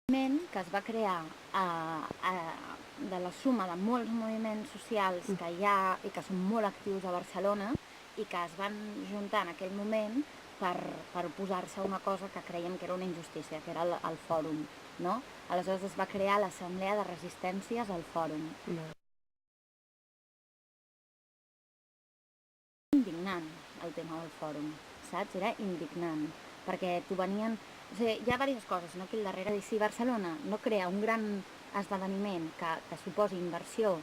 Que es va crear de la suma de molts moviments socials que hi ha i que són molt actius a Barcelona i que es van juntar en aquell moment per oposar-se a una cosa que creiem que era una injustícia, que era el fòrum, no? Aleshores es va crear l'Assemblea de Resistències al Fòrum. Indignant el tema del fòrum, saps? Era indignant, perquè t'ho venien... O sigui, hi ha diverses coses, no? Aquí al darrere. Si Barcelona no crea un gran esdeveniment que suposi inversió,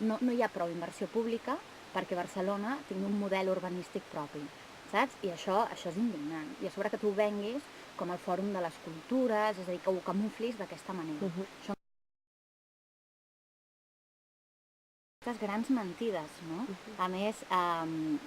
no hi ha prou inversió pública perquè Barcelona tingui un model urbanístic propi, saps? I això és indignant. I a sobre que tu ho venguis com el fòrum de les cultures, és a dir, que ho camuflis d'aquesta manera. Això aquestes grans mentides, no? A més,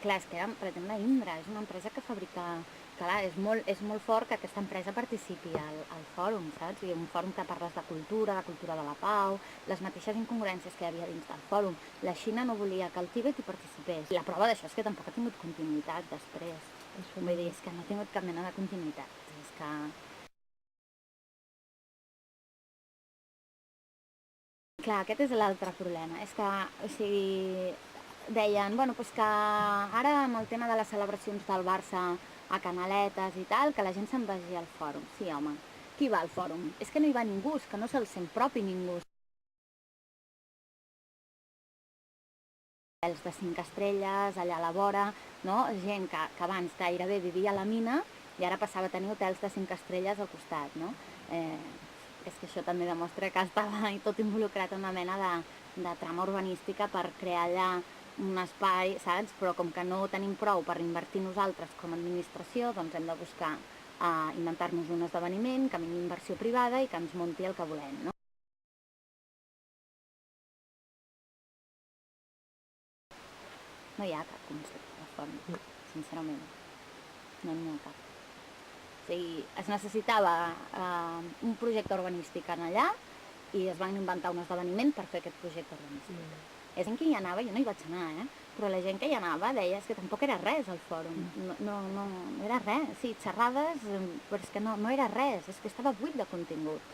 clar, és que per exemple, Indra és una empresa que fabrica... Clar, és molt fort que aquesta empresa participi al fòrum, saps? I un fòrum que parles de cultura de la pau, les mateixes incongruències que hi havia dins del fòrum. La Xina no volia que el Tíbet hi participés. I la prova d'això és que tampoc ha tingut continuïtat després. Vull dir, és que no ha tingut cap mena de continuïtat. És que... Clar, aquest és l'altre problema. És que, o sigui, deien, bueno, doncs que ara amb el tema de les celebracions del Barça a Canaletes i tal, que la gent se'n vagi al fòrum. Sí, home, qui va al fòrum? És que no hi va ningú, és que no se'l sent propi ningú. Els de 5 estrelles, allà a la vora, no? Gent que abans gairebé vivia a la mina i ara passava a tenir hotels de 5 estrelles al costat, no? És que això també demostra que estava tot involucrat en una mena de trama urbanística per crear allà un espai, saps? Però com que no tenim prou per invertir nosaltres com a administració, doncs hem de buscar inventar-nos un esdeveniment que vingui inversió privada i que ens munti el que volem, no? No hi ha cap concepte de fòrum, sincerament. No n'hi ha cap. O sigui, es necessitava un projecte urbanístic en allà i es van inventar un esdeveniment per fer aquest projecte urbanístic. És gent que hi anava, jo no hi vaig anar, però la gent que hi anava deia que tampoc era res el fòrum, no era res, sí, xerrades, però és que no era res, és que estava buit de contingut.